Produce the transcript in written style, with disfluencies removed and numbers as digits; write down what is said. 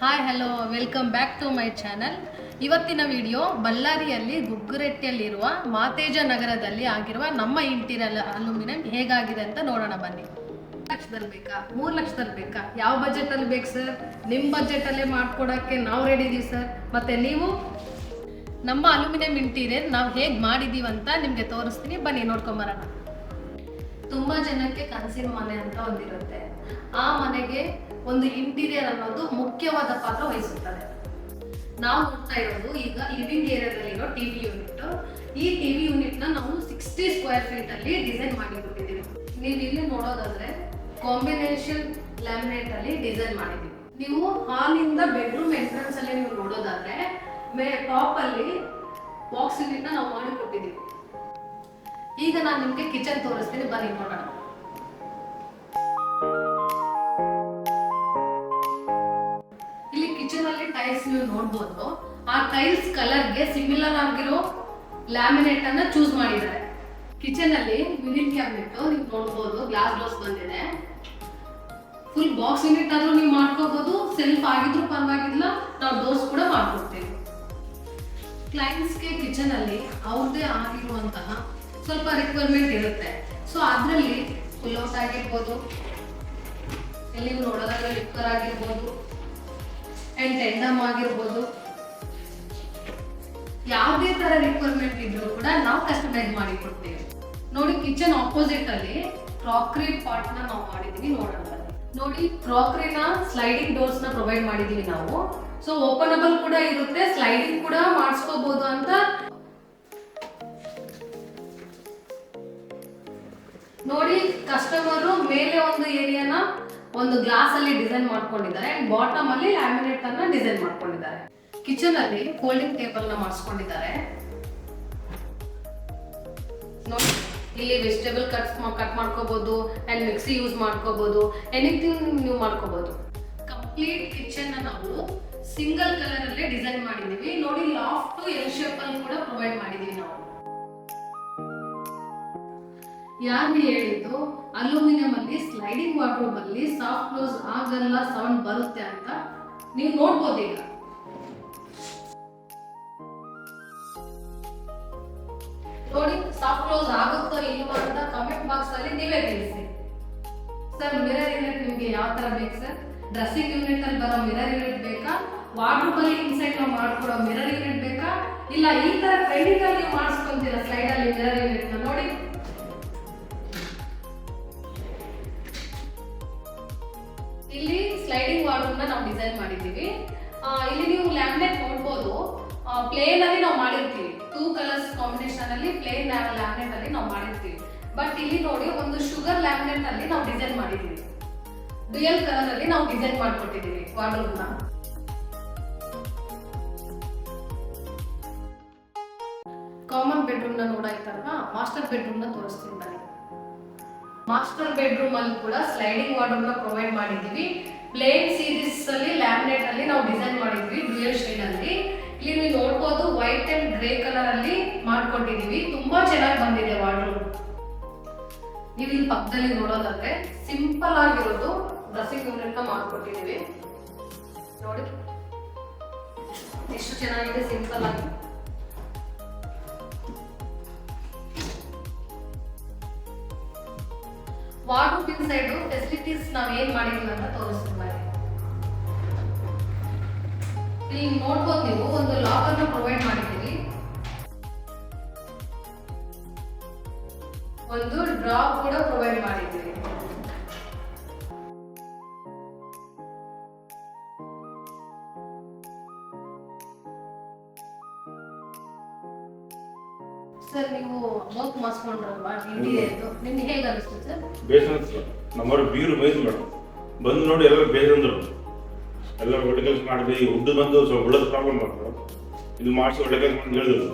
Hi hello welcome back to my channel. ಇವತ್ತಿನ video ಬಳ್ಳಾರಿಯಲ್ಲಿ ಗುಗ್ಗುರೆಟ್ಟಿಯಲ್ಲಿರುವ ಮಾತೇಜ ನಗರದಲ್ಲಿ ಆಗಿರುವ ನಮ್ಮ ಇಂಟೀರಿಯರ್ ಅಲ್ಯೂಮಿನಿಯಂ ಹೇಗಾಗಿದೆ ಅಂತ ನೋಡೋಣ ಬನ್ನಿ. 1 ಲಕ್ಷದಲ್ಲಿ ಬೇಕಾ 3 ಲಕ್ಷದಲ್ಲಿ ಬೇಕಾ ಯಾವ ಬಜೆಟಲ್ಲಿ ಬೇಕು ಸರ್? ನಿಮ್ಮ ಬಜೆಟಲ್ಲೇ ಮಾಡ್ಕೊಡೋಕ್ಕೆ ನಾವು ರೆಡಿ ಇದೀವಿ ಸರ್. ಮತ್ತು ನೀವು ನಮ್ಮ ಅಲ್ಯೂಮಿನಿಯಂ ಇಂಟೀರಿಯರ್ ನಾವು ಹೇಗೆ ಮಾಡಿದ್ದೀವಿ ಅಂತ ನಿಮಗೆ ತೋರಿಸ್ತೀನಿ, ಬನ್ನಿ ನೋಡ್ಕೊಂಬರೋಣ. ತುಂಬ ಜನಕ್ಕೆ ಕನಸಿನ ಮನೆ ಅಂತ ಒಂದಿರುತ್ತೆ. ಆ ಮನೆಗೆ ಒಂದು ಇಂಟೀರಿಯರ್ ಅನ್ನೋದು ಮುಖ್ಯವಾದ ಪಾತ್ರ ವಹಿಸುತ್ತದೆ. ನಾವು ನೋಡ್ತಾ ಇರೋದು ಈಗ ಲಿವಿಂಗ್ ಏರಿಯಾದಲ್ಲಿರೋ ಟಿವಿ ಯೂನಿಟ್. ಈ ಟಿವಿ ಯೂನಿಟ್ ನ ನಾವು 60 ಸ್ಕ್ವೇರ್ ಫೀಟ್ ಅಲ್ಲಿ ಡಿಸೈನ್ ಮಾಡಿಕೊಟ್ಟಿದ್ದೀವಿ. ನೀವು ಇಲ್ಲಿ ನೋಡೋದಾದ್ರೆ ಕಾಂಬಿನೇಷನ್ ಲ್ಯಾಮಿನೇಟ್ ಅಲ್ಲಿ ಡಿಸೈನ್ ಮಾಡಿದ್ದೀವಿ. ನೀವು ಹಾಲಿಂದ ಬೆಡ್ರೂಮ್ ಎಂಟ್ರೆನ್ಸ್ ಅಲ್ಲಿ ನೀವು ನೋಡೋದಾದ್ರೆ ಟಾಪ್ ಅಲ್ಲಿ ಬಾಕ್ಸ್ ಯೂನಿಟ್ ನ ನಾವು ಮಾಡಿಕೊಟ್ಟಿದ್ದೀವಿ. ಈಗ ನಾನು ನಿಮ್ಗೆ ಕಿಚನ್ ತೋರಿಸ್ತೀನಿ, ಬನ್ನಿ ನೋಡೋಣ. ಇಲ್ಲಿ ಕಿಚನ್ ಅಲ್ಲಿ ಟೈಲ್ಸ್ ನೀವು ನೋಡ್ಬೋದು. ಆ ಟೈಲ್ಸ್ ಕಲರ್ ಗೆ ಸಿಮಿಲರ್ ಆಗಿರೋ ಲ್ಯಾಮಿನೇಟ್ ಅನ್ನ ಚೂಸ್ ಮಾಡಿದ್ದಾರೆ. ಕಿಚನ್ ಅಲ್ಲಿ ಯೂನಿಟ್ ಕ್ಯಾಬಿನೆಟ್ ನೀವು ನೋಡ್ಬೋದು, ಗ್ಲಾಸ್ ಡೋರ್ಸ್ ಬಂದಿದೆ. ಫುಲ್ ಬಾಕ್ಸ್ ಯೂನಿಟ್ ಆದ್ರೂ ನೀವು ಮಾಡ್ಕೋಬಹುದು, ಸೆಲ್ಫ್ ಆಗಿದ್ರು ಪರವಾಗಿಲ್ಲ, ನಾವು ಡೋರ್ಸ್ ಕೂಡ ಮಾಡ್ಕೊಡ್ತೇವೆ. ಕ್ಲೈಂಟ್ಸ್ಗೆ ಕಿಚನ್ ಅಲ್ಲಿ ಅವ್ರದೇ ಆಗಿರುವಂತಹ ಸ್ವಲ್ಪ ರಿಕ್ವೈರ್ಮೆಂಟ್ ಇರುತ್ತೆ. ಸೊ ಅದರಲ್ಲಿ ಪುಲ್ಔಟ್ ಆಗಿರ್ಬೋದು, ಇಲ್ಲಿ ನೋಡೋದಾದ್ರೆ ಲಿಕ್ಕರ್ ಆಗಿರ್ಬೋದು ಅಂಡ್ ಟೆಂಡಮ್ ಆಗಿರ್ಬೋದು, ಯಾವುದೇ ತರ ರಿಕ್ವೈರ್ಮೆಂಟ್ ಇದ್ರೂ ಕೂಡ ನಾವು ಕಸ್ಟಮೈಸ್ ಮಾಡಿ ಕೊಡ್ತೇವೆ. ನೋಡಿ, ಕಿಚನ್ ಆಪೋಸಿಟ್ ಅಲ್ಲಿ ಕ್ರಾಕರಿ ಪಾರ್ಟ್ ನ ನಾವು ಮಾಡಿದೀವಿ. ನೋಡೋಣ ನೋಡಿ, ಕ್ರಾಕರಿನ ಸ್ಲೈಡಿಂಗ್ ಡೋರ್ಸ್ ನ ಪ್ರೊವೈಡ್ ಮಾಡಿದೀವಿ ನಾವು. ಸೊ ಓಪನಬಲ್ ಕೂಡ ಇರುತ್ತೆ, ಸ್ಲೈಡಿಂಗ್ ಕೂಡ ಮಾಡಿಸ್ಕೋಬಹುದು ಅಂತ. ನೋಡಿ, ಕಸ್ಟಮರು ಮೇಲೆ ಒಂದು ಏರಿಯಾನ ಒಂದು ಗ್ಲಾಸ್ ಅಲ್ಲಿ ಡಿಸೈನ್ ಮಾಡ್ಕೊಂಡಿದ್ದಾರೆ ಅಂಡ್ ಬಾಟಮ್ ಅಲ್ಲಿ ಲ್ಯಾಮಿನೇಟ್ ಅನ್ನ ಡಿಸೈನ್ ಮಾಡ್ಕೊಂಡಿದ್ದಾರೆ. ಕಿಚನ್ ಅಲ್ಲಿ ಫೋಲ್ಡಿಂಗ್ ಟೇಬಲ್ ನ ಮಾಡಿಸ್ಕೊಂಡಿದ್ದಾರೆ. ನೋಡಿ, ಇಲ್ಲಿ ವೆಜಿಟೇಬಲ್ ಕಟ್ ಮಾಡ್ಕೋಬಹುದು ಅಂಡ್ ಮಿಕ್ಸಿ ಯೂಸ್ ಮಾಡ್ಕೋಬಹುದು, ಎನಿಥಿಂಗ್ ನೀವು ಮಾಡ್ಕೋಬಹುದು. ಕಂಪ್ಲೀಟ್ ಕಿಚನ್ ನಾವು ಸಿಂಗಲ್ ಕಲರ್ ಅಲ್ಲೇ ಡಿಸೈನ್ ಮಾಡಿದೀವಿ. ನೋಡಿ, ಲಾಫ್ಟ್ ಎಲ್ ಶೇಪ್ ಅಲ್ಲಿ ಕೂಡ ಪ್ರೊವೈಡ್ ಮಾಡಿದೀವಿ ನಾವು. ಯಾರು ಹೇಳಿದ್ದು ಅಲ್ಯೂಮಿನಿಯಂ ಅಲ್ಲಿ ಸ್ಲೈಡಿಂಗ್ ವಾರ್ಡ್ರೋಬ್ ಅಲ್ಲಿ ಸಾಫ್ಟ್ ಕ್ಲೋಸ್ ಆಗಲ್ಲ, ಸೌಂಡ್ ಬರುತ್ತೆ ಅಂತ ನೀವು ನೋಡ್ಬೋದು. ಈಗ ನೋಡಿ, ಸಾಫ್ಟ್ ಕ್ಲೋಸ್ ಆಗುತ್ತೋ ಇಲ್ವೋ ಅಂತ ಕಮೆಂಟ್ ಬಾಕ್ಸ್ ಅಲ್ಲಿ ನೀವೇ ತಿಳಿಸಿ. ಸರ್, ಮಿರರ್ ಯೂನಿಟ್ ನಿಮ್ಗೆ ಯಾವ ತರ ಬೇಕು ಸರ್? ಡ್ರೆಸ್ಸಿಂಗ್ ಯೂನಿಟ್ ಅಲ್ಲಿ ಬರೋ ಮಿರರ್ ಯೂನಿಟ್ ಬೇಕಾ? ವಾರ್ಡ್ರೋಬ್ ಅಲ್ಲಿ ಇನ್ಸೈಡ್ ನಾವು ಮಾಡ್ಕೊಡೋ ಮಿರರ್ ಯೂನಿಟ್ ಬೇಕಾ? ಇಲ್ಲ ಈ ತರ ಟ್ರೆಂಡಿಂಗ್ ಅಲ್ಲಿ ಮಾಡಿಸ್ಕೊಂತೀರಾ ಸ್ಲೈಡ್ ಅಲ್ಲಿ ಮಿರರ್ ಯೂನಿಟ್ ನ? ನೋಡಿ, ಇಲ್ಲಿ ಸ್ಲೈಡಿಂಗ್ ವಾರ್ಡ್ರೋಬ್ ನ ನಾವು ಡಿಸೈನ್ ಮಾಡಿದೀವಿ. ಇಲ್ಲಿ ನೀವು ಲ್ಯಾಮಿನೇಟ್ ನೋಡ್ಬೋದು, ಪ್ಲೇನ್ ಅಲ್ಲಿ ನಾವು ಮಾಡಿರ್ತೀವಿ. 2 ಕಲರ್ಸ್ ಕಾಂಬಿನೇಷನ್ ಅಲ್ಲಿ ಪ್ಲೇನ್ ಲ್ಯಾಮಿನೇಟ್ ಅಲ್ಲಿ ನಾವು ಮಾಡಿರ್ತೀವಿ. ಬಟ್ ಇಲ್ಲಿ ನೋಡಿ, ಒಂದು ಶುಗರ್ ಲ್ಯಾಮಿನೇಟ್ ಅಲ್ಲಿ ನಾವು ಡಿಸೈನ್ ಮಾಡಿದೀವಿ. ರಿಯಲ್ ಕಲರ್ ಅಲ್ಲಿ ನಾವು ಡಿಸೈನ್ ಮಾಡ್ಕೊಟ್ಟಿದೀವಿ ವಾರ್ಡ್ರೋಬ್ ನ. ಕಾಮನ್ ಬೆಡ್ರೂಮ್ ನ ನೋಡಾಯ್ತಲ್ವಾ, ಮಾಸ್ಟರ್ ಬೆಡ್ರೂಮ್ ನ ತೋರಿಸ್ತೀನಿ ಬನ್ನಿ. ಮಾಸ್ಟರ್ ಬೆಡ್ರೂಮ್ ಅಲ್ಲಿ ಕೂಡ ಸ್ಲೈಡಿಂಗ್ ವಾರ್ಡ್ರೋಬ್ ನ ಪ್ರೊವೈಡ್ ಮಾಡಿದೀವಿ. ಪ್ಲೇನ್ ಸೀರೀಸ್ ಅಲ್ಲಿ ಲ್ಯಾಮಿನೇಟ್ ಅಲ್ಲಿ ನಾವು ಡಿಸೈನ್ ಮಾಡಿದ್ವಿ ಡ್ಯೂಯಲ್ ಶೇಡ್ ಅಲ್ಲಿ. ಇಲ್ಲಿ ನೀವು ನೋಡ್ಬೋದು, ವೈಟ್ ಅಂಡ್ ಗ್ರೇ ಕಲರ್ ಅಲ್ಲಿ ಮಾಡ್ಕೊಂಡಿದೀವಿ. ತುಂಬಾ ಚೆನ್ನಾಗಿ ಬಂದಿದೆ ವಾರ್ಡ್ರೋಬ್. ನೀವು ಇಲ್ಲಿ ಪಕ್ಕದಲ್ಲಿ ನೋಡೋದಾದ್ರೆ ಸಿಂಪಲ್ ಆಗಿರೋದು ಡ್ರೆಸ್ಸಿಂಗ್ ಯೂನಿಟ್ ನ ಮಾಡ್ಕೊಟ್ಟಿದೀವಿ. ನೋಡಿ ಎಷ್ಟು ಚೆನ್ನಾಗಿದೆ, ಸಿಂಪಲ್ ಆಗಿ. ವಾರ್ಡ್ರೋಬ್ ಇನ್ಸೈಡ್ ಫೆಸಿಲಿಟೀಸ್ ನಾವ್ ಏನ್ ಮಾಡಿದೀವಿ ಅಂತ ತೋರಿಸ್ತೀನಿ. ಇಲ್ಲಿ ನೋಡ್ಬೋದು ನೀವು, ಒಂದು ಲಾಕರ್ ನ ಪ್ರೊವೈಡ್ ಮಾಡಿದೀವಿ, ಒಂದು ಡ್ರಾಪ್ ಕೂಡ ಪ್ರೊವೈಡ್ ಮಾಡಿದ್ದೀವಿ. ಸರ್, ನೀವು ವರ್ಕ್ ಮಾಡಿಸ್ಕೊಂಡ್ರಲ್ವಾ ಇಂಟೀರಿಯರ್ದು, ನಿಮ್ಗೆ ಹೇಗೆ ಅನಿಸ್ತು ಸರ್? ಬೇಸ್ ಅನಿಸ್ತು. ನಮ್ಮವ್ರು ಬೀರು ಬೈದು ಮೇಡಮ್ ಬಂದು ನೋಡಿ ಎಲ್ಲರೂ ಬೇಸ್ ಅಂದರು. ಎಲ್ಲ ಒಳ್ಳೆ ಕೆಲಸ ಮಾಡಿದ್ವಿ. ಉದ್ದು ಬಂದು ಸ್ವಲ್ಪ ಉಳ್ಳದ ಪ್ರಾಬ್ಲಮ್ ಮಾಡ್ತಾರೆ, ಇದು ಮಾಡಿಸಿ ಒಳ್ಳೆ ಕೆಲಸ ಮಾಡಿ ಹೇಳಿದ್ರು.